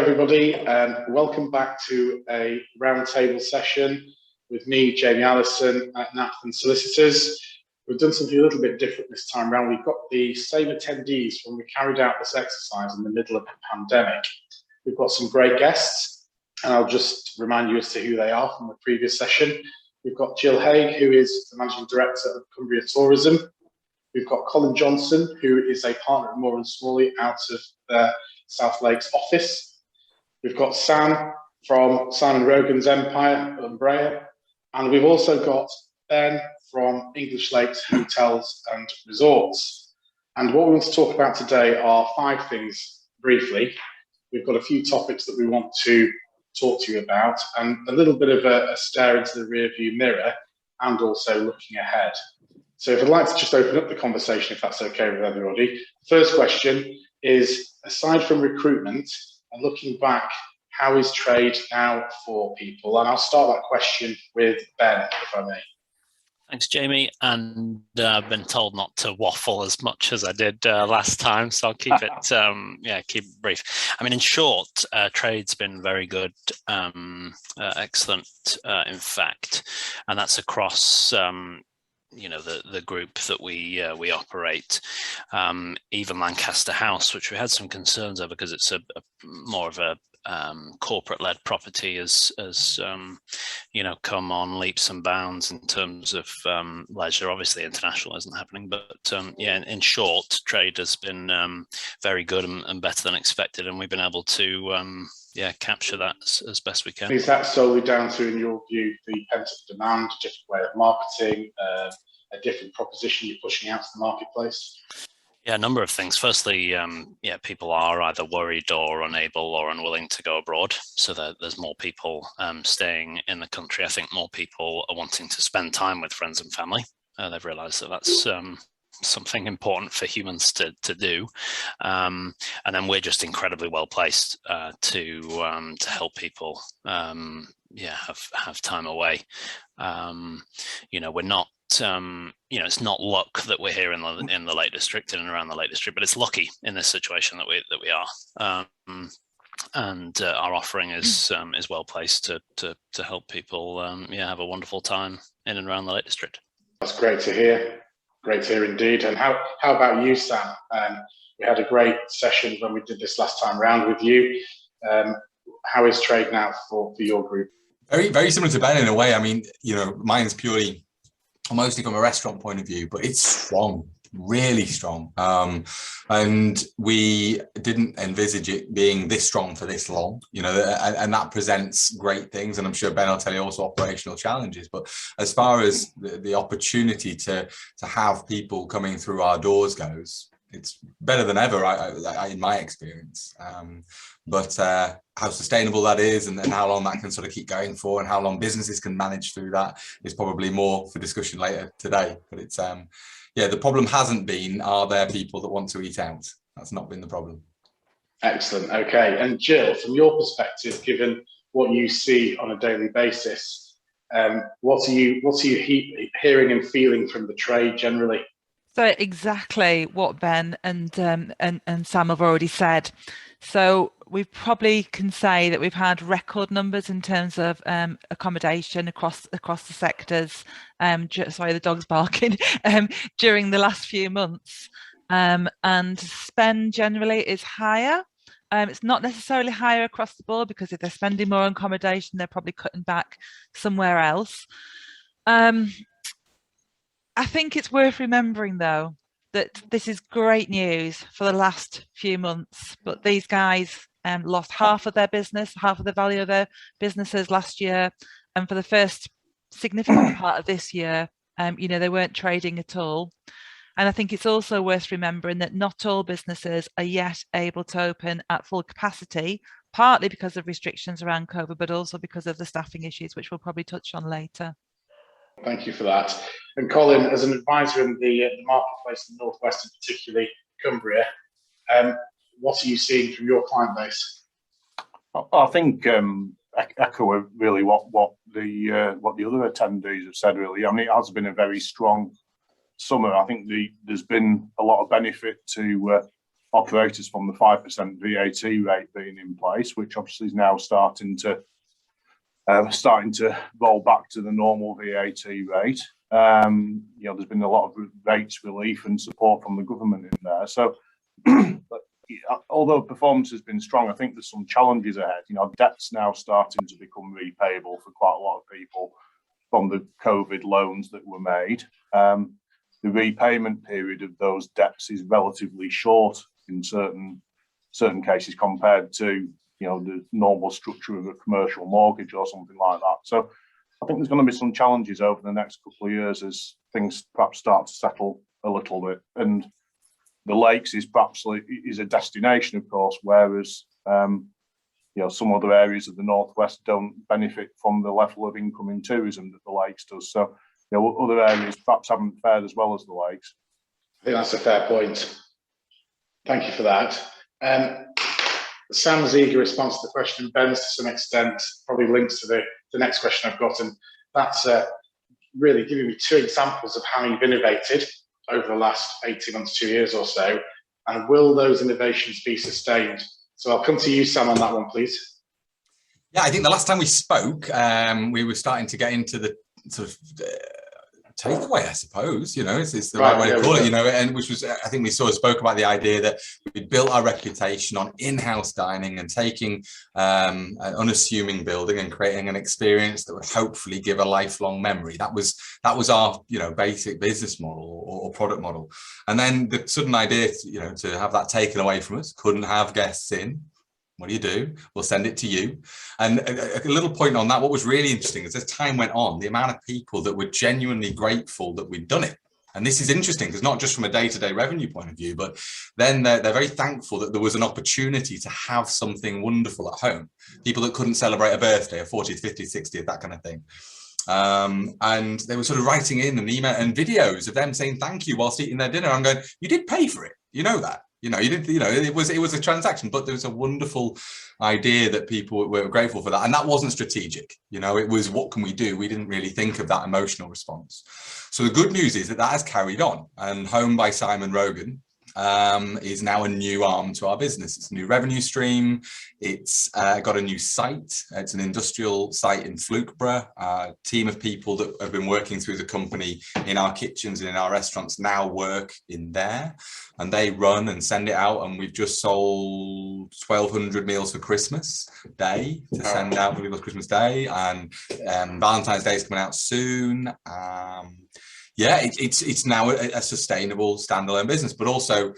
everybody, and welcome back to a roundtable session with me, Jamie Allison at Nathan Solicitors. We've done something a little bit different this time around. We've got the same attendees when we carried out this exercise in the middle of the pandemic. We've got some great guests, and I'll just remind you as to who they are from the previous session. We've got Gill Haigh, who is the Managing Director of Cumbria Tourism. We've got Colin Johnson, who is a partner at Moore & Smalley out of the South Lakes office. We've got Sam from Simon Rogan's Empire, Umbrea, and we've also got Ben from English Lakes Hotels and Resorts. And what we want to talk about today are 5 things briefly. We've got a few topics that we want to talk to you about, and a little bit of a stare into the rearview mirror, and also looking ahead. So if I'd like to just open up the conversation, if that's okay with everybody. First question is, aside from recruitment and looking back, how is trade now for people? And I'll start that question with Ben, if I may. Thanks, Jamie. And I've been told not to waffle as much as I did last time, so I'll keep it, keep it brief. I mean, in short, trade's been very good, excellent, in fact, and that's across the group that we operate. Even Lancaster House, which we had some concerns over because it's a more of a corporate-led property, has come on leaps and bounds in terms of leisure. Obviously, international isn't happening, but in short, trade has been very good and better than expected, and we've been able to capture that as best we can. Is that solely down to, in your view, the pent-up demand, a different way of marketing, a different proposition you're pushing out to the marketplace? Yeah, a number of things. Firstly, people are either worried or unable or unwilling to go abroad, so that there's more people staying in the country. I think more people are wanting to spend time with friends and family. They've realised that that's something important for humans to do, and then we're just incredibly well placed to help people have time away. We're not it's not luck that we're here in the Lake District and around the Lake District, but it's lucky in this situation that we are, and our offering is well placed to help people have a wonderful time in and around the Lake District. That's great to hear. Great to hear indeed. And how about you, Sam? We had a great session when we did this last time round with you. How is trade now for your group? Very, very similar to Ben in a way. I mean, mine's purely, mostly from a restaurant point of view, but it's strong, really strong. And we didn't envisage it being this strong for this long, and that presents great things. And I'm sure Ben will tell you also operational challenges. But as far as the opportunity to have people coming through our doors goes, it's better than ever, in my experience. But how sustainable that is and how long that can sort of keep going for and how long businesses can manage through that is probably more for discussion later today. But it's, the problem hasn't been, are there people that want to eat out? That's not been the problem. Excellent. Okay. And Gill, from your perspective, given what you see on a daily basis, what are you hearing and feeling from the trade generally? So exactly what Ben and Sam have already said. So we probably can say that we've had record numbers in terms of accommodation across the sectors. Sorry, the dog's barking. During the last few months, and spend generally is higher. It's not necessarily higher across the board, because if they're spending more on accommodation, they're probably cutting back somewhere else. I think it's worth remembering, though, that this is great news for the last few months, but these guys lost half of their business, half of the value of their businesses last year, and for the first significant part of this year, they weren't trading at all. And I think it's also worth remembering that not all businesses are yet able to open at full capacity, partly because of restrictions around COVID, but also because of the staffing issues, which we'll probably touch on later. Thank you for that. And Colin, as an advisor in the marketplace in the Northwest, and particularly Cumbria, what are you seeing from your client base? I think echo really what the other attendees have said. Really, I mean, it has been a very strong summer. I think there's been a lot of benefit to operators from the 5% VAT rate being in place, which obviously is now starting to roll back to the normal VAT rate. There's been a lot of rates relief and support from the government in there. So, although performance has been strong, I think there's some challenges ahead. Debt's now starting to become repayable for quite a lot of people from the COVID loans that were made. The repayment period of those debts is relatively short in certain cases compared to the normal structure of a commercial mortgage or something like that. So I think there's going to be some challenges over the next couple of years as things perhaps start to settle a little bit. And the lakes is perhaps a destination, of course, whereas some other areas of the northwest don't benefit from the level of income in tourism that the lakes does. So other areas perhaps haven't fared as well as the lakes. I think that's a fair point. Thank you for that. Sam's eager response to the question, Ben's to some extent, probably links to the next question I've got, and that's really giving me 2 examples of how you've innovated over the last 18 months, 2 years or so, and will those innovations be sustained? So I'll come to you, Sam, on that one, please. Yeah, I think the last time we spoke, we were starting to get into the sort of takeaway, I suppose, it's the right way to call it, and which was, I think we spoke about the idea that we built our reputation on in-house dining and taking an unassuming building and creating an experience that would hopefully give a lifelong memory. That was our, basic business model or product model. And then the sudden idea, to have that taken away from us, couldn't have guests in. What do? We'll send it to you. And a little point on that, what was really interesting is as time went on, the amount of people that were genuinely grateful that we'd done it. And this is interesting because not just from a day-to-day revenue point of view, but then they're very thankful that there was an opportunity to have something wonderful at home. People that couldn't celebrate a birthday, a 40th, 50th, 60th, that kind of thing. And they were sort of writing in and email and videos of them saying thank you whilst eating their dinner. I'm going, you did pay for it. You know that. You didn't, it was a transaction, but there was a wonderful idea that people were grateful for that. And that wasn't strategic. It was, what can we do? We didn't really think of that emotional response. So the good news is that has carried on, and Home by Simon Rogan is now a new arm to our business. It's a new revenue stream. It's got a new site. It's an industrial site in Flukeborough. A team of people that have been working through the company in our kitchens and in our restaurants now work in there, and they run and send it out. And we've just sold 1,200 meals for Christmas Day to send out for people's Christmas Day, and Valentine's Day is coming out soon. Yeah, it's now a sustainable standalone business, but also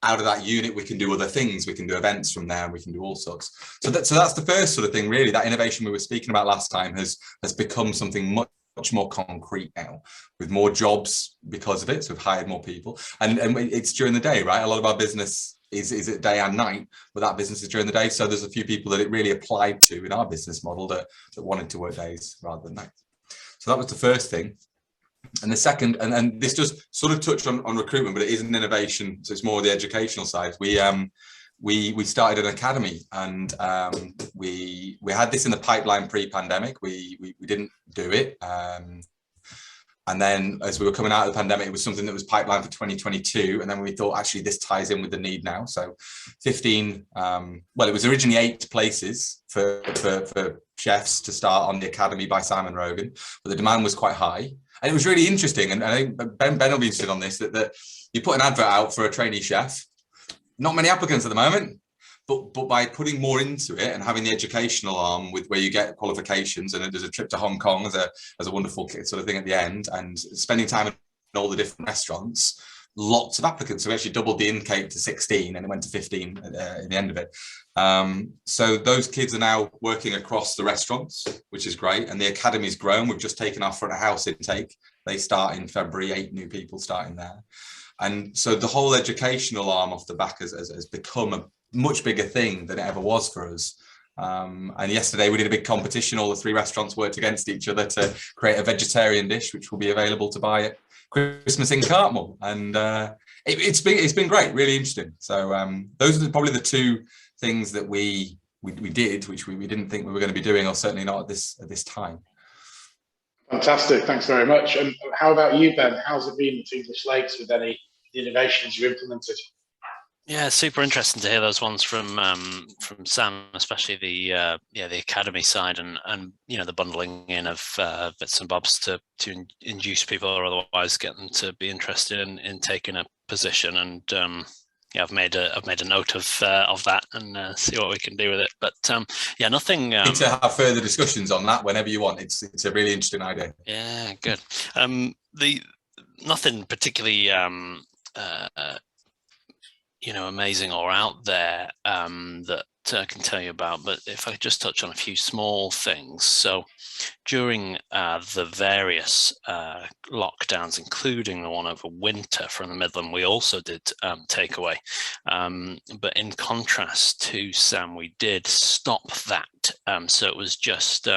out of that unit, we can do other things. We can do events from there, and we can do all sorts. So that's the first sort of thing, really. That innovation we were speaking about last time has become something much more concrete now, with more jobs because of it. So we've hired more people, and it's during the day, right? A lot of our business is at day and night, but that business is during the day. So there's a few people that it really applied to in our business model that wanted to work days rather than nights. So that was the first thing. And the second, and this does sort of touch on recruitment, but it is an innovation, so it's more the educational side. We started an academy, and we had this in the pipeline pre-pandemic. We didn't do it, and then as we were coming out of the pandemic, it was something that was pipeline for 2022, and then we thought actually this ties in with the need now. So 15, well, it was originally 8 places for chefs to start on the academy by Simon Rogan, but the demand was quite high. And it was really interesting, and I think Ben will be interested on this, that you put an advert out for a trainee chef, not many applicants at the moment, but by putting more into it and having the educational arm with where you get qualifications, and there's a trip to Hong Kong as a wonderful sort of thing at the end, and spending time in all the different restaurants, lots of applicants. So we actually doubled the intake to 16, and it went to 15 at the end of it. So those kids are now working across the restaurants, which is great. And the academy's grown. We've just taken our front of house intake. They start in February, 8 new people starting there. And so the whole educational arm off the back has become a much bigger thing than it ever was for us. And yesterday we did a big competition. All the 3 restaurants worked against each other to create a vegetarian dish, which will be available to buy at Christmas in Cartmel. And it's been great, really interesting. So those are probably the 2 things that we did, which we didn't think we were going to be doing, or certainly not at this time. Fantastic, thanks very much. And how about you, Ben? How's it been with English Lakes with any innovations you implemented? Yeah, super interesting to hear those ones from Sam, especially the academy side and the bundling in of bits and bobs to induce people or otherwise get them to be interested in taking a position. And I've made a note of that and see what we can do with it. But nothing. Need to have further discussions on that whenever you want. It's a really interesting idea. Yeah, good. Nothing particularly amazing or out there that I can tell you about, but if I could just touch on a few small things. So during the various lockdowns, including the one over winter from the Midland, we also did takeaway. But in contrast to Sam, we did stop that. So it was just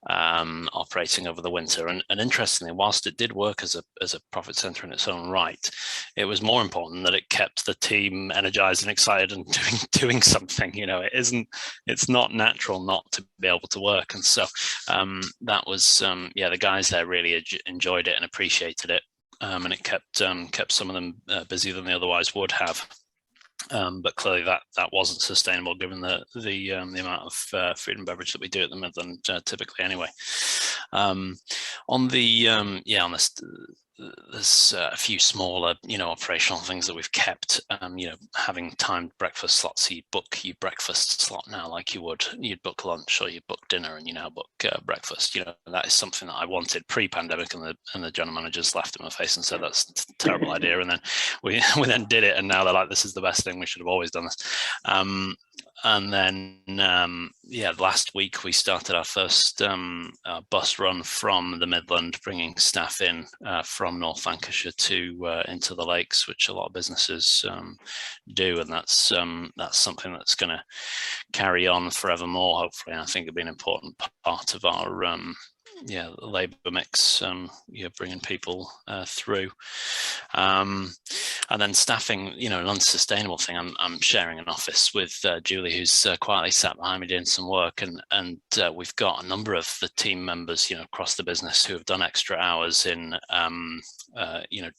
operating over the winter. And interestingly, whilst it did work as a profit center in its own right, it was more important that it kept the team energized and excited and doing something. It's not natural not to be able to work. And so that was the guys there really enjoyed it and appreciated it, and it kept some of them busier than they otherwise would have. But clearly that wasn't sustainable given the amount of food and beverage that we do at the Midland typically anyway. There's a few smaller, operational things that we've kept. Having timed breakfast slots, so you book your breakfast slot now like you'd book lunch or you book dinner, and you now book breakfast. That is something that I wanted pre-pandemic, and the general managers laughed in my face and said that's a terrible idea. And then we then did it, and now they're like, this is the best thing. We should have always done this. And then, last week we started our first bus run from the Midland, bringing staff in from North Lancashire into the lakes, which a lot of businesses do, and that's something that's going to carry on forevermore, hopefully. And I think it'll be an important part of our labour mix, bringing people through. And then staffing, an unsustainable thing. I'm sharing an office with Julie, who's quietly sat behind me doing some work, and we've got a number of the team members, across the business who have done extra hours in,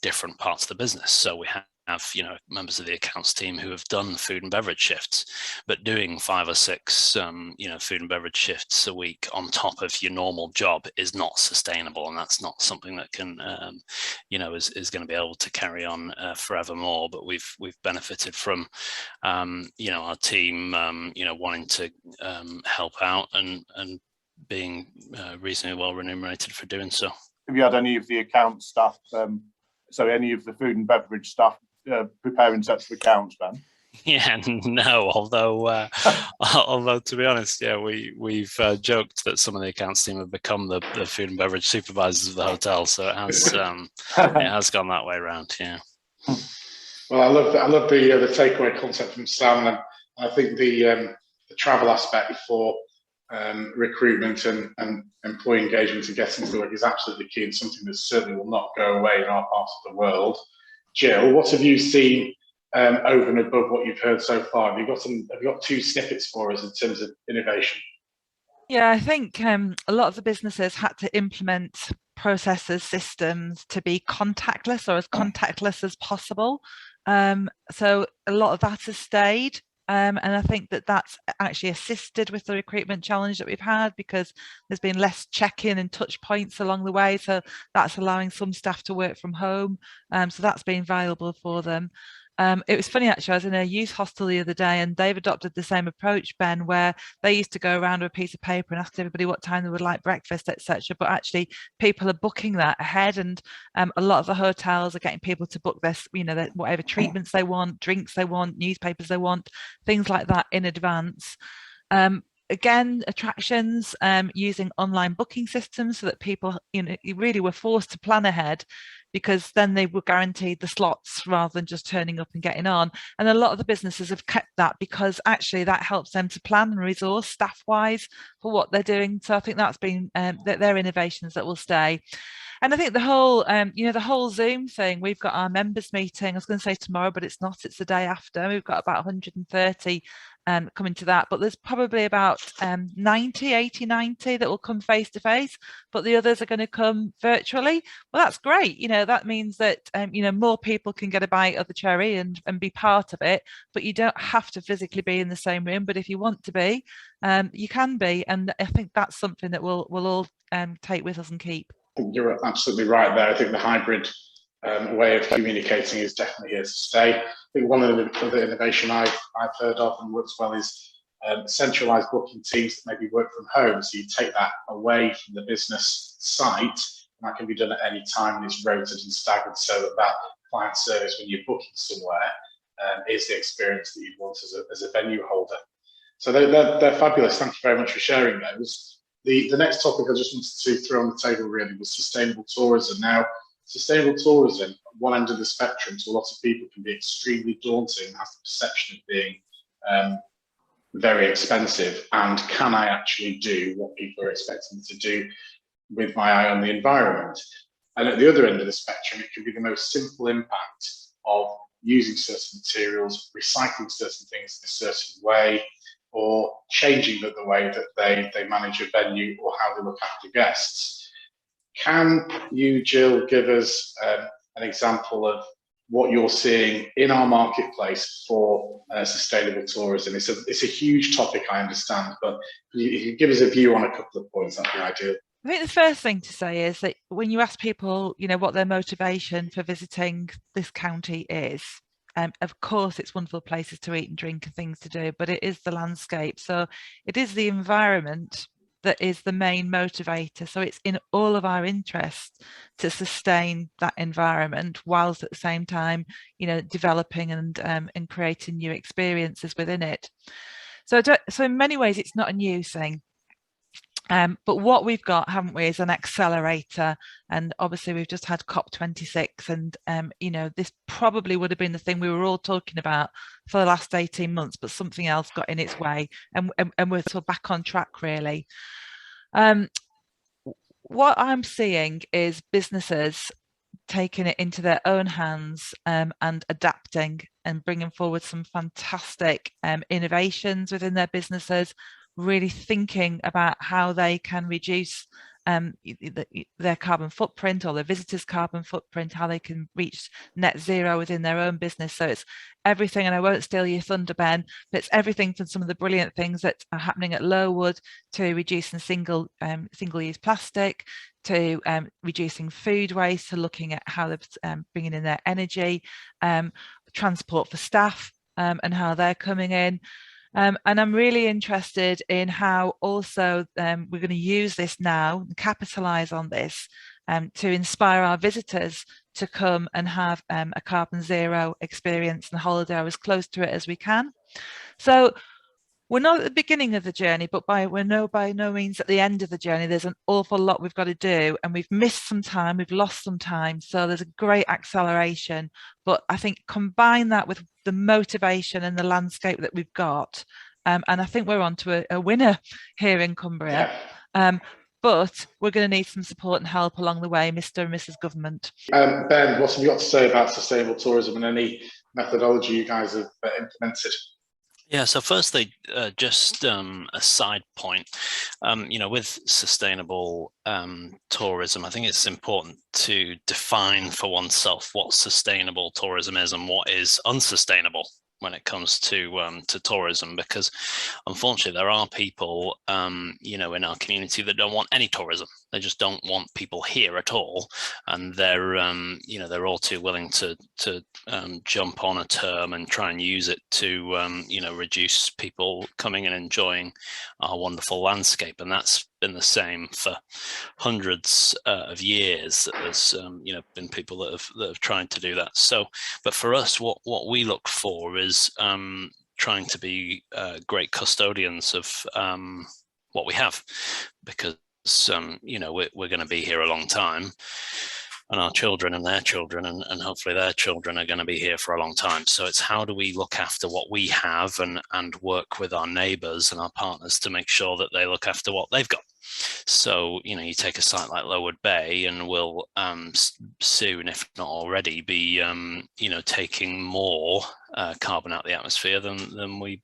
different parts of the business. So we have members of the accounts team who have done food and beverage shifts, but doing 5 or 6 food and beverage shifts a week on top of your normal job is not sustainable, and that's not something that can is going to be able to carry on forevermore. But we've benefited from our team wanting to help out and being reasonably well remunerated for doing so. Have you had any of the account staff, any of the food and beverage staff preparing sets of accounts, Ben? Yeah, no. Although to be honest, we've joked that some of the accounts team have become the food and beverage supervisors of the hotel. So it has it has gone that way around. Yeah. Well, I love the takeaway concept from Sam, and I think the travel aspect for recruitment and employee engagement and getting to work is absolutely key, and something that certainly will not go away in our part of the world. Gill, what have you seen over and above what you've heard so far? Have you got 2 snippets for us in terms of innovation? Yeah, I think a lot of the businesses had to implement processes, systems to be contactless or as contactless as possible. So a lot of that has stayed. And I think that's actually assisted with the recruitment challenge that we've had, because there's been less check-in and touch points along the way. So that's allowing some staff to work from home. So that's been valuable for them. It was funny, actually. I was in a youth hostel the other day, and they've adopted the same approach, Ben, where they used to go around with a piece of paper and ask everybody what time they would like breakfast, etc. But actually, people are booking that ahead, and a lot of the hotels are getting people to book this, whatever treatments they want, drinks they want, newspapers they want, things like that in advance. Again, attractions, using online booking systems so that people, really were forced to plan ahead, because then they were guaranteed the slots rather than just turning up and getting on. And a lot of the businesses have kept that, because actually that helps them to plan and resource staff-wise for what they're doing. So I think that's been their innovations that will stay. And I think the whole, the whole Zoom thing, we've got our members meeting, I was going to say tomorrow, but it's not, it's the day after. We've got about 130 coming to that, but there's probably about 80, 90 that will come face to face, but the others are going to come virtually. Well, that's great. That means that more people can get a bite of the cherry and be part of it, but you don't have to physically be in the same room. But if you want to be, you can be, and I think that's something that we'll all take with us and keep. You're absolutely right there. I think the hybrid way of communicating is definitely here to stay. I think one of the innovation I've heard of and works well is centralized booking teams that maybe work from home. So you take that away from the business site, and that can be done at any time, and it's rotated and staggered so that client service when you're booking somewhere is the experience that you want as a venue holder. So they're fabulous. Thank you very much for sharing those. The next topic I just wanted to throw on the table really was sustainable tourism. Now, sustainable tourism, at one end of the spectrum, to a lot of people can be extremely daunting and has the perception of being very expensive. And can I actually do what people are expecting me to do with my eye on the environment? And at the other end of the spectrum, it can be the most simple impact of using certain materials, recycling certain things in a certain way, or changing the way that they manage a venue or how they look after guests. Can you, Gill, give us an example of what you're seeing in our marketplace for sustainable tourism? It's a huge topic, I understand, but if you give us a view on a couple of points, that'd be ideal. I think the first thing to say is that when you ask people, what their motivation for visiting this county is, of course, it's wonderful places to eat and drink and things to do, but it is the landscape. So it is the environment that is the main motivator. So it's in all of our interests to sustain that environment whilst at the same time, developing and creating new experiences within it. So in many ways, it's not a new thing. But what we've got, haven't we, is an accelerator, and obviously we've just had COP26, and this probably would have been the thing we were all talking about for the last 18 months, but something else got in its way, and we're sort of back on track really. What I'm seeing is businesses taking it into their own hands and adapting and bringing forward some fantastic innovations within their businesses, really thinking about how they can reduce their carbon footprint or their visitors' carbon footprint, how they can reach net zero within their own business. So it's everything, and I won't steal your thunder, Ben, but it's everything from some of the brilliant things that are happening at Lowood to reducing single-use plastic, to reducing food waste, to looking at how they're bringing in their energy, transport for staff and how they're coming in. And I'm really interested in how also we're going to use this now and capitalise on this to inspire our visitors to come and have a carbon zero experience and holiday as close to it as we can. So we're not at the beginning of the journey, but we're by no means at the end of the journey. There's an awful lot we've got to do, and we've missed some time, we've lost some time. So there's a great acceleration, but I think combine that with the motivation and the landscape that we've got, and I think we're on to a winner here in Cumbria. Yeah. But we're going to need some support and help along the way, Mr. and Mrs. Government. Ben, what have you got to say about sustainable tourism and any methodology you guys have implemented? Yeah, so firstly, just a side point, with sustainable tourism, I think it's important to define for oneself what sustainable tourism is and what is unsustainable when it comes to tourism, because unfortunately there are people in our community that don't want any tourism. They just don't want people here at all, and they're they're all too willing to jump on a term and try and use it to reduce people coming and enjoying our wonderful landscape. And that's been the same for hundreds of years. That there's been people that have tried to do that. So, but for us, what we look for is trying to be great custodians of what we have, because we're going to be here a long time, and our children and their children and hopefully their children are going to be here for a long time. So it's how do we look after what we have and work with our neighbours and our partners to make sure that they look after what they've got. So, you take a site like Lowood Bay, and we'll soon, if not already, be, taking more carbon out the atmosphere than we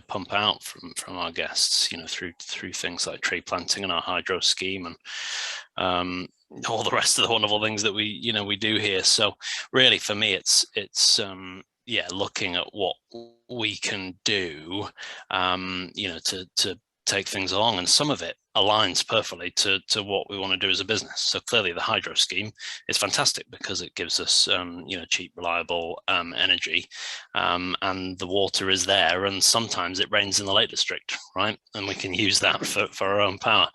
pump out from our guests, through things like tree planting and our hydro scheme and all the rest of the wonderful things that we do here. So really, for me, it's looking at what we can do, to take things along, and some of it aligns perfectly to what we want to do as a business. So clearly the hydro scheme is fantastic because it gives us cheap, reliable energy, and the water is there, and sometimes it rains in the Lake District, right, and we can use that for our own power.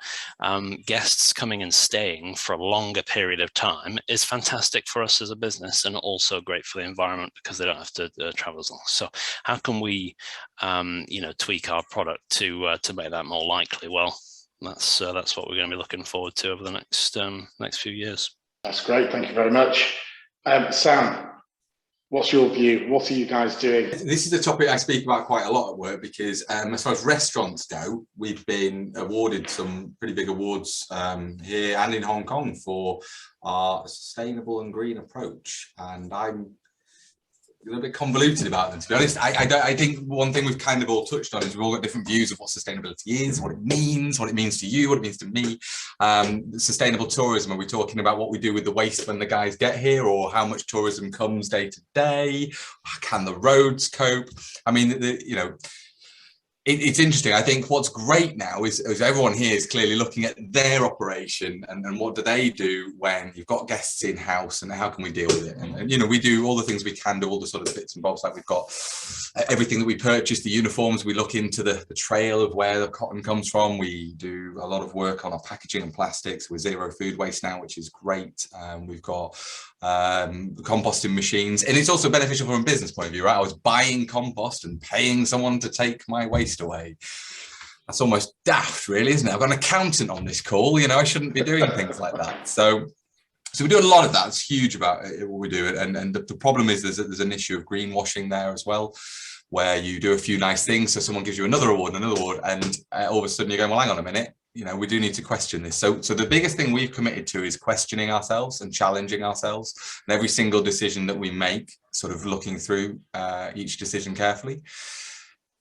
Guests coming and staying for a longer period of time is fantastic for us as a business, and also great for the environment because they don't have to travel as long. So how can we tweak our product to make that more likely? Well, that's what we're going to be looking forward to over the next few years. That's great. Thank you very much. Sam, what's your view? What are you guys doing? This is a topic I speak about quite a lot at work because as far as restaurants go, we've been awarded some pretty big awards here and in Hong Kong for our sustainable and green approach. And I'm a little bit convoluted about them, to be honest. I think one thing we've kind of all touched on is we've all got different views of what sustainability is, what it means to you, what it means to me. Sustainable tourism, are we talking about what we do with the waste when the guys get here, or how much tourism comes day to day? Can the roads cope? I mean, it's interesting. I think what's great now is everyone here is clearly looking at their operation and what do they do when you've got guests in house, and how can we deal with it? And we do all the things we can do, all the sort of bits and bobs, like we've got everything that we purchase, the uniforms, we look into the trail of where the cotton comes from. We do a lot of work on our packaging and plastics with zero food waste now, which is great. We've got composting machines, and it's also beneficial from a business point of view, right? I was buying compost and paying someone to take my waste away. That's almost daft, really, isn't it? I've got an accountant on this call, I shouldn't be doing things like that. So we do a lot of that. It's huge about what we do, and the problem is there's an issue of greenwashing there as well, where you do a few nice things, so someone gives you another award, and all of a sudden you're going, well, hang on a minute, we do need to question this. So the biggest thing we've committed to is questioning ourselves and challenging ourselves, and every single decision that we make, sort of looking through each decision carefully.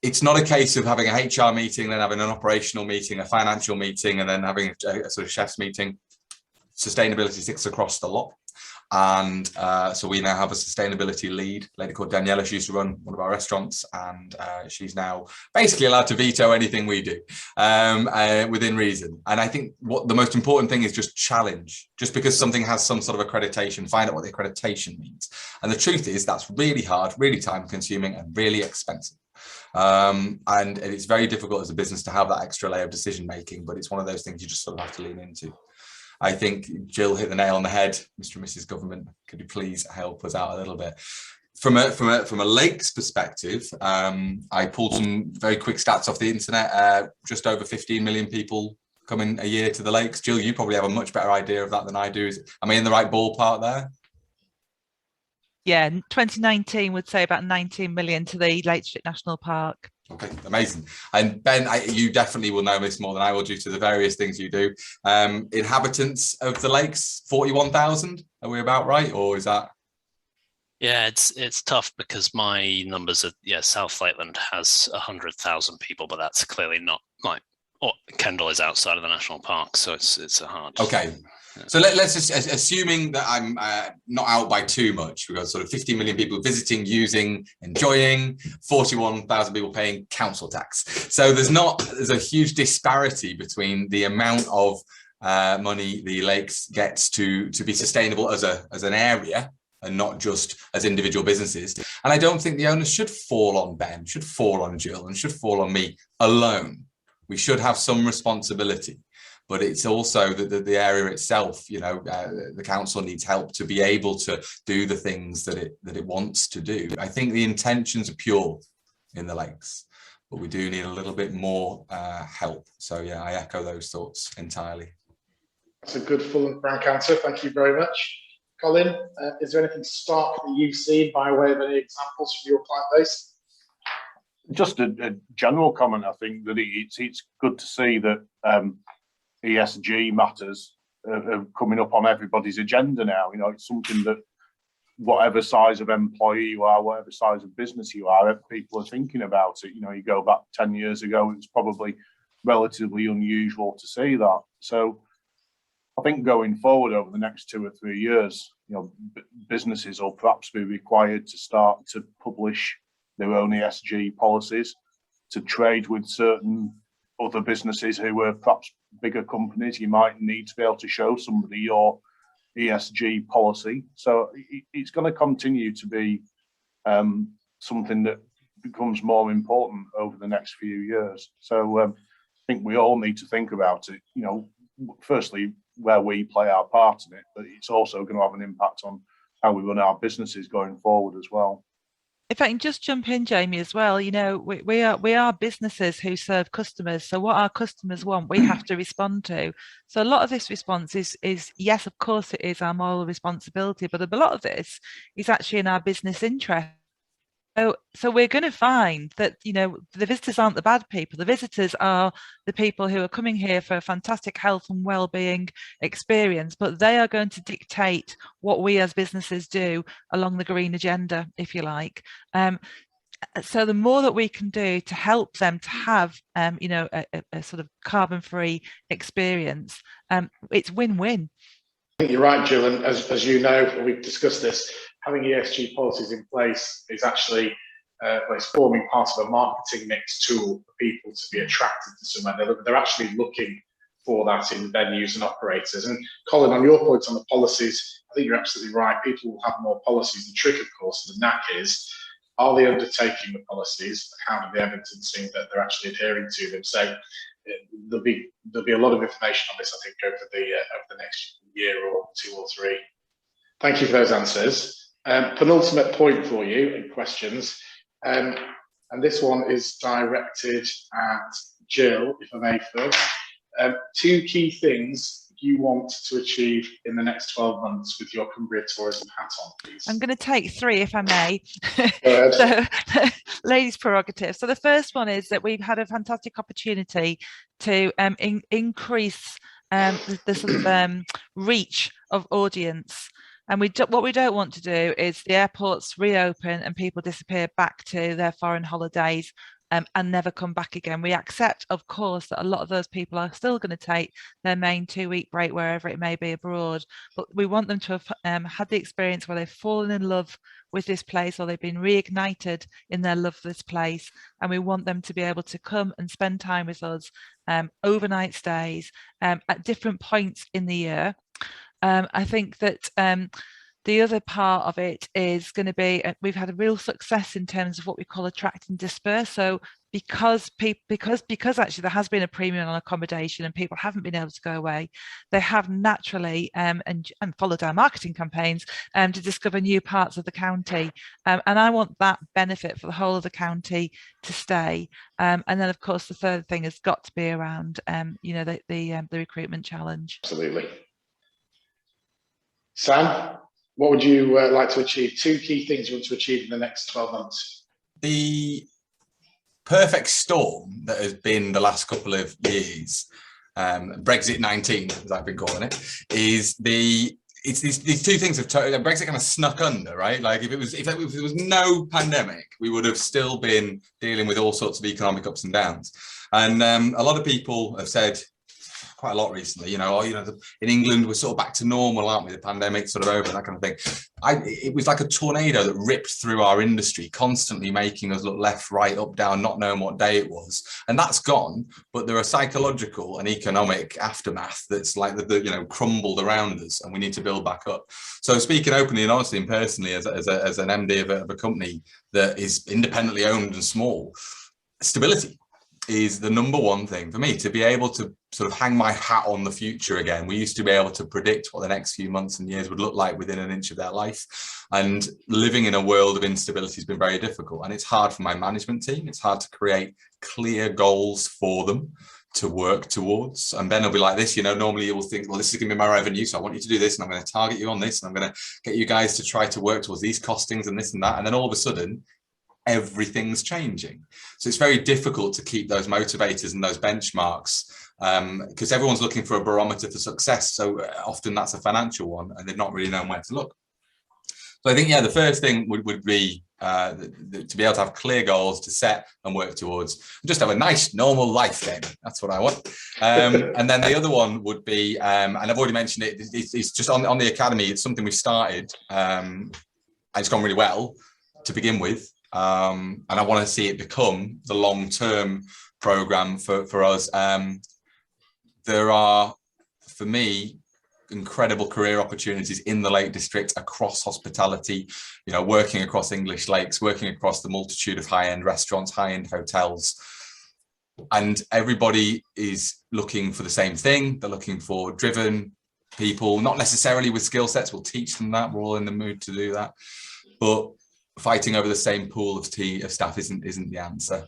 It's not a case of having a HR meeting, then having an operational meeting, a financial meeting, and then having a sort of chef's meeting. Sustainability sits across the lot. And so we now have a sustainability lead, a lady called Daniela. She used to run one of our restaurants, and she's now basically allowed to veto anything we do within reason. And I think what the most important thing is just challenge. Just because something has some sort of accreditation, find out what the accreditation means. And the truth is that's really hard, really time consuming, and really expensive. And it's very difficult as a business to have that extra layer of decision making, but it's one of those things you just sort of have to lean into. I think Gill hit the nail on the head. Mr. and Mrs. Government, could you please help us out a little bit? From a lakes perspective, I pulled some very quick stats off the internet. Just over 15 million people coming a year to the lakes. Gill, you probably have a much better idea of that than I do. Am I in the right ballpark there? Yeah, 2019 would say about 19 million to the Lake District National Park. Okay, amazing. And Ben, you definitely will know this more than I will due to the various things you do. Inhabitants of the lakes, 41,000. Are we about right, or is that? Yeah, it's tough because my numbers are, South Lakeland has 100,000 people, but that's clearly not Kendal is outside of the national park, so it's a hard. Okay. So let's just, assuming that I'm not out by too much, we've got sort of 50 million people visiting, using, enjoying, 41,000 people paying council tax. So there's a huge disparity between the amount of money the lakes gets to be sustainable as an area, and not just as individual businesses. And I don't think the onus should fall on Ben, should fall on Gill, and should fall on me alone. We should have some responsibility. But it's also the area itself, the council needs help to be able to do the things that it wants to do. I think the intentions are pure in the lakes, but we do need a little bit more help. So yeah, I echo those thoughts entirely. That's a good, full and frank answer. Thank you very much. Colin, is there anything stark that you've seen by way of any examples from your client base? Just a general comment. I think that it's good to see that ESG matters are coming up on everybody's agenda now. It's something that whatever size of employee you are, whatever size of business you are, people are thinking about it. You know, you go back 10 years ago, it was probably relatively unusual to see that. So I think going forward over the next 2 or 3 years, you know, businesses will perhaps be required to start to publish their own ESG policies, to trade with certain other businesses who are perhaps bigger companies. You might need to be able to show somebody your ESG policy. So it's going to continue to be something that becomes more important over the next few years. So I think we all need to think about it, you know, firstly, where we play our part in it, but it's also going to have an impact on how we run our businesses going forward as well. If I can just jump in, Jamie, as well, you know, we are businesses who serve customers. So what our customers want, we have to respond to. So a lot of this response is yes, of course, it is our moral responsibility, but a lot of this is actually in our business interest. So we're going to find that, you know, the visitors aren't the bad people. The visitors are the people who are coming here for a fantastic health and well-being experience, but they are going to dictate what we as businesses do along the green agenda, if you like. So the more that we can do to help them to have, you know, a sort of carbon-free experience, it's win-win. I think you're right, Gill, and as you know, we've discussed this, having ESG policies in place is actually it's forming part of a marketing mix tool for people to be attracted to somewhere. They're actually looking for that in venues and operators. And Colin, on your point on the policies, I think you're absolutely right. People will have more policies. The trick, of course, the knack is, are they undertaking the policies? How do they evidencing that they're actually adhering to them? So there'll be a lot of information on this, I think, over the next year or 2 or 3. Thank you for those answers. Penultimate point for you in questions, and this one is directed at Gill, if I may first. 2 key things you want to achieve in the next 12 months with your Cumbria Tourism hat on, please. I'm going to take 3, if I may. So, ladies' prerogative. So the first one is that we've had a fantastic opportunity to increase the sort of reach of audience. And what we don't want to do is the airports reopen and people disappear back to their foreign holidays and never come back again. We accept, of course, that a lot of those people are still going to take their main 2-week break wherever it may be abroad, but we want them to have had the experience where they've fallen in love with this place, or they've been reignited in their love for this place, and we want them to be able to come and spend time with us, overnight stays at different points in the year. I think that the other part of it is going to be, we've had a real success in terms of what we call attract and disperse. So because actually there has been a premium on accommodation and people haven't been able to go away, they have naturally and followed our marketing campaigns to discover new parts of the county. And I want that benefit for the whole of the county to stay. And then, of course, the third thing has got to be around, you know, the recruitment challenge. Absolutely. Sam, what would you like to achieve? 2 key things you want to achieve in the next 12 months. The perfect storm that has been the last couple of years, Brexit 19, as I've been calling it, is it's these 2 things have Brexit kind of snuck under, right? Like if there was no pandemic, we would have still been dealing with all sorts of economic ups and downs. And a lot of people have said, quite a lot recently, you know, in England we're sort of back to normal, aren't we? The pandemic's sort of over, that kind of thing. It was like a tornado that ripped through our industry, constantly making us look left, right, up, down, not knowing what day it was, and that's gone. But there are psychological and economic aftermath that's like the you know, crumbled around us, and we need to build back up. So speaking openly and honestly and personally, as an MD of a company that is independently owned and small, stability is the #1 thing for me, to be able to sort of hang my hat on the future again. We used to be able to predict what the next few months and years would look like within an inch of their life. And living in a world of instability has been very difficult. And it's hard for my management team. It's hard to create clear goals for them to work towards. And Ben will be like this, you know, normally you will think, well, this is going to be my revenue, so I want you to do this, and I'm going to target you on this, and I'm going to get you guys to try to work towards these costings and this and that. And then all of a sudden, everything's changing. So it's very difficult to keep those motivators and those benchmarks because everyone's looking for a barometer for success. So often that's a financial one, and they've not really known where to look. So I think, yeah, the first thing would be to be able to have clear goals to set and work towards, and just have a nice, normal life then. That's what I want. And then the other one would be, and I've already mentioned it, it's just on the academy. It's something we've started, and it's gone really well to begin with. And I want to see it become the long-term program for us. There are, for me, incredible career opportunities in the Lake District across hospitality, you know, working across English lakes, working across the multitude of high-end restaurants, high-end hotels. And everybody is looking for the same thing. They're looking for driven people, not necessarily with skill sets. We'll teach them that. We're all in the mood to do that. But fighting over the same pool of staff isn't the answer.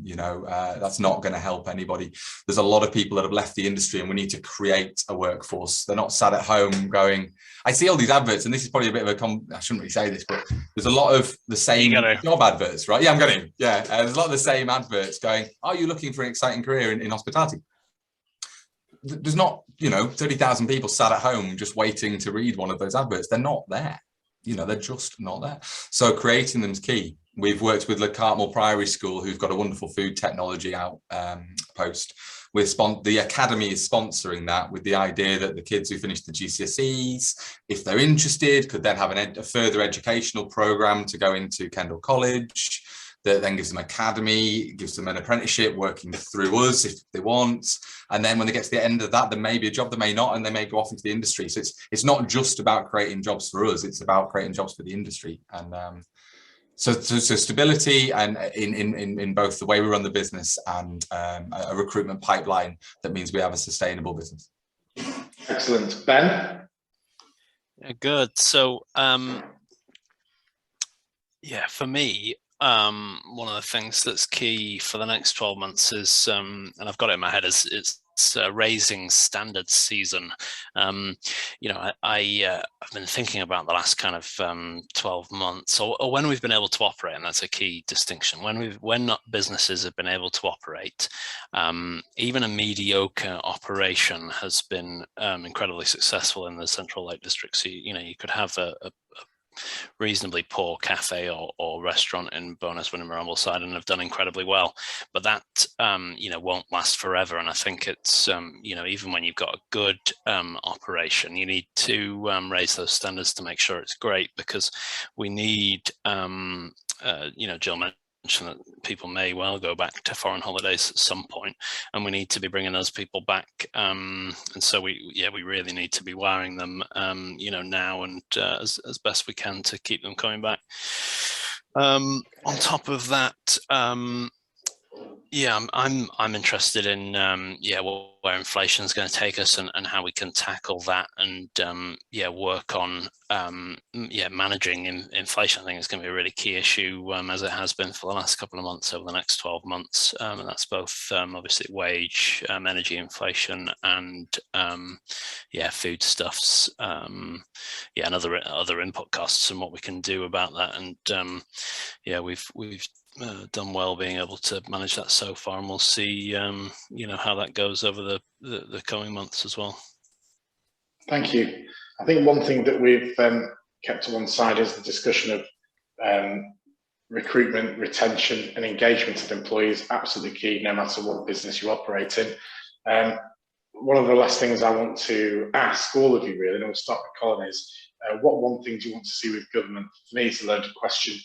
You know, that's not going to help anybody. There's a lot of people that have left the industry, and we need to create a workforce. They're not sat at home going, I see all these adverts, and this is probably a bit of a, I shouldn't really say this, but there's a lot of the same job adverts, right? Yeah, I'm going to. Yeah, there's a lot of the same adverts going, are you looking for an exciting career in hospitality? There's not, you know, 30,000 people sat at home just waiting to read one of those adverts. They're not there. You know, they're just not there. So creating them is key. We've worked with Le Cartmel Priory School, who've got a wonderful food technology outpost. The academy is sponsoring that with the idea that the kids who finish the GCSEs, if they're interested, could then have a further educational program to go into Kendal College. That then gives them academy, gives them an apprenticeship working through us if they want. And then when they get to the end of that, there may be a job, there may not, and they may go off into the industry. So it's not just about creating jobs for us, it's about creating jobs for the industry. And so stability and in both the way we run the business and a recruitment pipeline that means we have a sustainable business. Excellent. Ben? Yeah, good. So yeah, for me, one of the things that's key for the next 12 months is, and I've got it in my head, is it's raising standards season. You know, I've been thinking about the last kind of 12 months, or when we've been able to operate, and that's a key distinction. When businesses have been able to operate, even a mediocre operation has been incredibly successful in the Central Lake District. So you know, you could have a reasonably poor cafe or restaurant in Bowness Wyndham Rambleside and have done incredibly well, but that you know, won't last forever. And I think it's you know, even when you've got a good operation, you need to raise those standards to make sure it's great, because we need you know, Jill mentioned that people may well go back to foreign holidays at some point, and we need to be bringing those people back, and so we really need to be wiring them you know, now and as best we can to keep them coming back. On top of that, yeah, I'm interested in yeah, where inflation is going to take us and how we can tackle that, and yeah, work on yeah, managing inflation. I think it's going to be a really key issue, as it has been for the last couple of months over the next 12 months, and that's both obviously wage, energy inflation, and yeah, foodstuffs, yeah, and other input costs, and what we can do about that. And yeah, we've done well being able to manage that so far, and we'll see you know, how that goes over the coming months as well. Thank you. I think one thing that we've kept to one side is the discussion of recruitment, retention and engagement of employees. Absolutely key, no matter what business you operate in. One of the last things I want to ask all of you, really, and we'll start with Colin, is what one thing do you want to see with government? For me, it's a loaded question,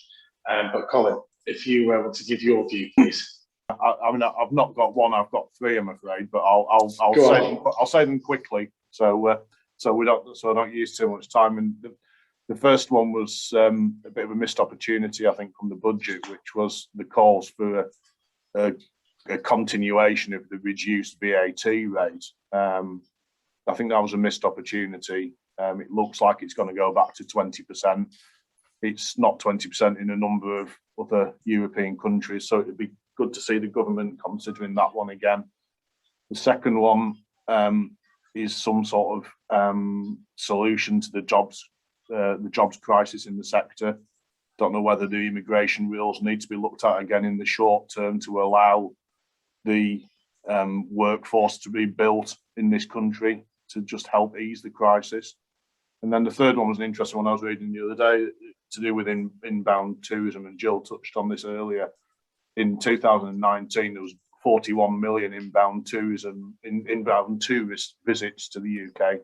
but Colin, if you were able to give your view, please. I mean, I've not got one. I've got three, I'm afraid, but I'll say them quickly, so I don't use too much time. And the first one was a bit of a missed opportunity, I think, from the budget, which was the calls for a continuation of the reduced VAT rate. I think that was a missed opportunity. It looks like it's going to go back to 20%. It's not 20% in a number of other European countries, so it'd be good to see the government considering that one again. The second one is some sort of solution to the jobs crisis in the sector. Don't know whether the immigration rules need to be looked at again in the short term to allow the workforce to be built in this country to just help ease the crisis. And then the third one was an interesting one I was reading the other day to do with inbound tourism, and Gill touched on this earlier. In 2019, there was 41 million inbound tourist visits to the UK.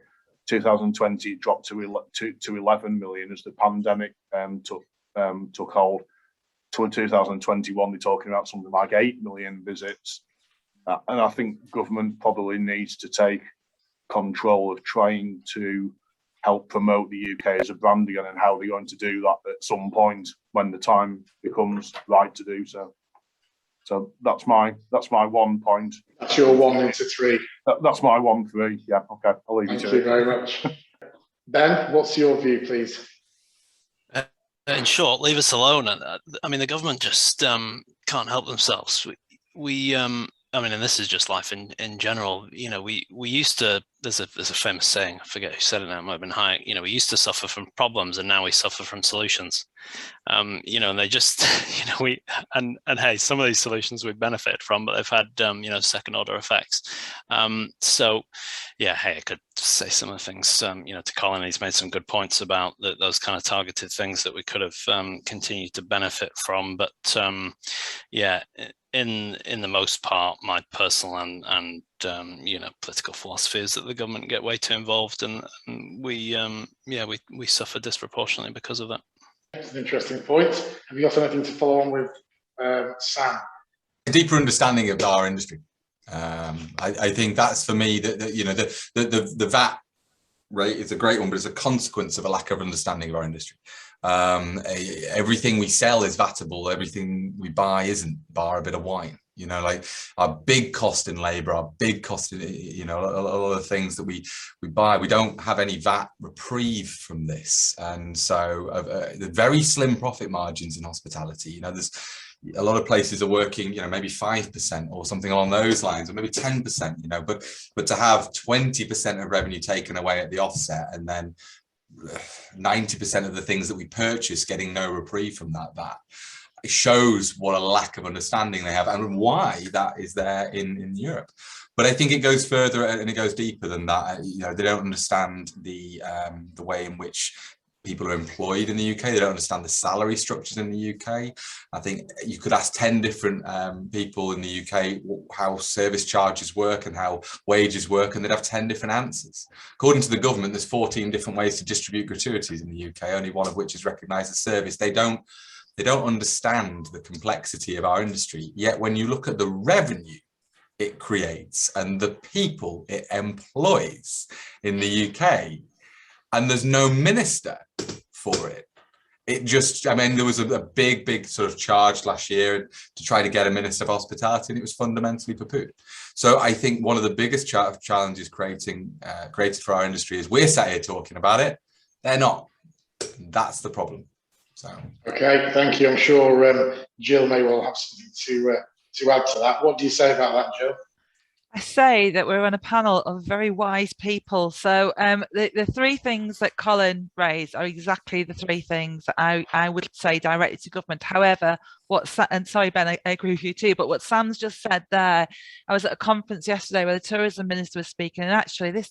2020 dropped to 11 million as the pandemic took hold. To 2021, they're talking about something like 8 million visits. And I think government probably needs to take control of trying to help promote the UK as a brand again, and how they're going to do that at some point when the time becomes right to do so. So that's my 1 point. That's your 1 into 3. That's my 1 3. Yeah, okay, I'll leave you to it. Thank you very much. Ben, what's your view, please? In short, leave us alone. I mean, the government just can't help themselves. I mean, and this is just life in general. You know, we used to. There's a famous saying. I forget who said it now. It might have been Haigh. You know, we used to suffer from problems, and now we suffer from solutions. You know, and they just, you know, and hey, some of these solutions we benefit from, but they've had you know, second order effects. So yeah, hey, I could say some of the things. You know, to Colin, he's made some good points about those kind of targeted things that we could have continued to benefit from. But yeah. In the most part, my personal and you know, political philosophy is that the government get way too involved, and we suffer disproportionately because of that. That's an interesting point. Have you got anything to follow on with, Sam? A deeper understanding of our industry. I think that's for me that you know, the VAT rate is a great one, but it's a consequence of a lack of understanding of our industry. Everything we sell is vatable, everything we buy isn't, bar a bit of wine. You know, like our big cost in labor, our big cost in, you know, a lot of the things that we buy, we don't have any VAT reprieve from this. And so the very slim profit margins in hospitality, you know, there's a lot of places are working, you know, maybe 5% or something along those lines, or maybe 10%, you know, but to have 20% of revenue taken away at the offset, and then 90% of the things that we purchase getting no reprieve from that it shows what a lack of understanding they have, and why that is there in Europe. But I think it goes further and it goes deeper than that. You know, they don't understand the way in which people are employed in the UK. They don't understand the salary structures in the UK. I think you could ask 10 different people in the UK how service charges work and how wages work, and they'd have 10 different answers. According to the government, there's 14 different ways to distribute gratuities in the UK, only one of which is recognised as service. They don't understand the complexity of our industry. Yet when you look at the revenue it creates and the people it employs in the UK, and there's no minister for it. It just, I mean, there was a big sort of charge last year to try to get a minister of hospitality, and it was fundamentally poo-pooed. So I think one of the biggest challenges created for our industry is we're sat here talking about it. They're not. That's the problem. So. Okay, thank you. I'm sure Gill may well have something to add to that. What do you say about that, Gill? I say that we're on a panel of very wise people. So the 3 things that Colin raised are exactly the 3 things that I would say directly to government. However, and sorry, Ben, I agree with you too, but what Sam's just said there, I was at a conference yesterday where the tourism minister was speaking, and actually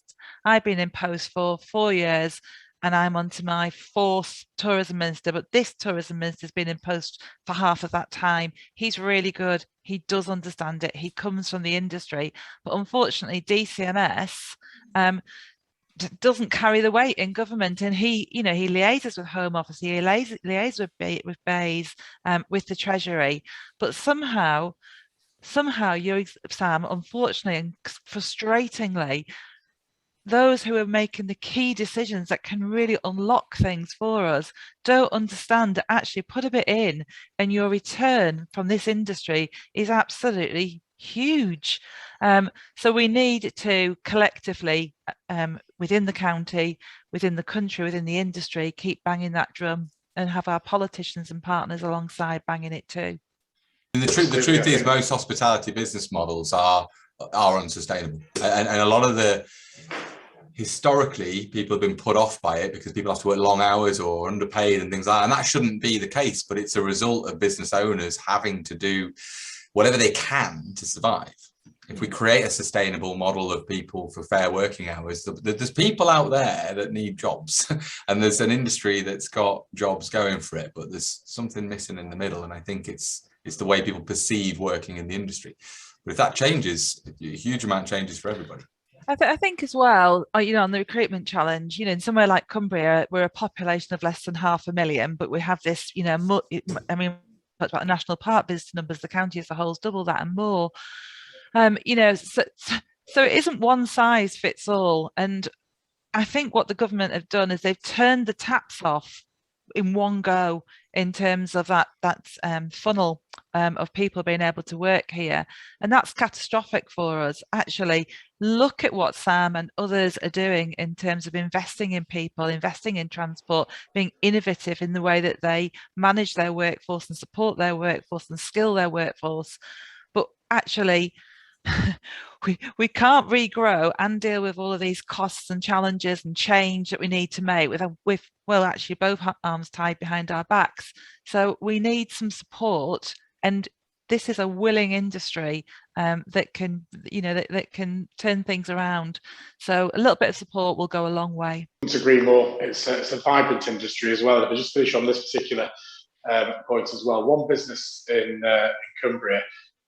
I've been in post for 4 years, and I'm on to my 4th tourism minister, but this tourism minister has been in post for half of that time. He's really good. He does understand it. He comes from the industry, but unfortunately DCMS doesn't carry the weight in government, and he liaises with Home Office, he liaises with BEIS, with the Treasury, but somehow you, Sam, unfortunately and frustratingly, those who are making the key decisions that can really unlock things for us don't understand that actually put a bit in and your return from this industry is absolutely huge. So we need to collectively, within the county, within the country, within the industry, keep banging that drum and have our politicians and partners alongside banging it too. And the truth is most hospitality business models are unsustainable, and a lot of the historically people have been put off by it because people have to work long hours or underpaid and things like that, and that shouldn't be the case, but it's a result of business owners having to do whatever they can to survive. if we create a sustainable model of people for fair working hours, there's people out there that need jobs and there's an industry that's got jobs going for it, but there's something missing in the middle. And I think it's the way people perceive working in the industry. But if that changes, a huge amount changes for everybody. I think as well, you know, on the recruitment challenge, you know, in somewhere like Cumbria, we're a population of less than 500,000, but we have this, you know, I mean, talked about the national park visitor numbers, the county as a whole is double that and more. You know, so it isn't one size fits all. And I think what the government have done is they've turned the taps off in one go in terms of that funnel of people being able to work here, and that's catastrophic for us. Actually, look at what Sam and others are doing in terms of investing in people, investing in transport, being innovative in the way that they manage their workforce and support their workforce and skill their workforce. But actually, we can't regrow and deal with all of these costs and challenges and change that we need to make with well, actually both arms tied behind our backs. So we need some support, and this is a willing industry that can, you know, that can turn things around. So a little bit of support will go a long way. I couldn't agree more. It's a vibrant industry as well. If I just finish on this particular point as well, one business in Cumbria,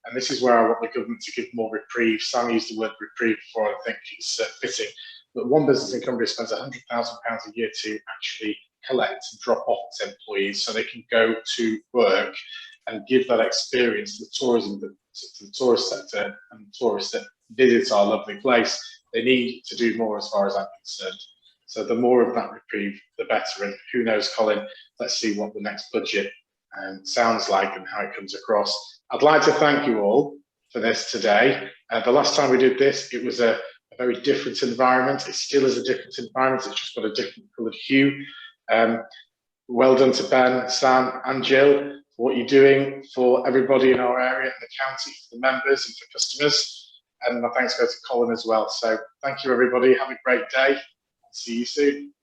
and this is where I want the government to give more reprieve. Sam used the word reprieve before, I think it's fitting. But one business in Cumbria spends £100,000 a year to actually collect and drop off its employees so they can go to work and give that experience to the tourism, to the tourist sector and tourists that visit our lovely place. They need to do more as far as I'm concerned. So the more of that reprieve, the better. And who knows, Colin, let's see what the next budget sounds like and how it comes across. I'd like to thank you all for this today. The last time we did this, it was a very different environment. It still is a different environment. It's just got a different coloured hue. Well done to Ben, Sam and Gill for what you're doing for everybody in our area, in the county, for the members and for customers. And my thanks go to Colin as well. So thank you, everybody. Have a great day. See you soon.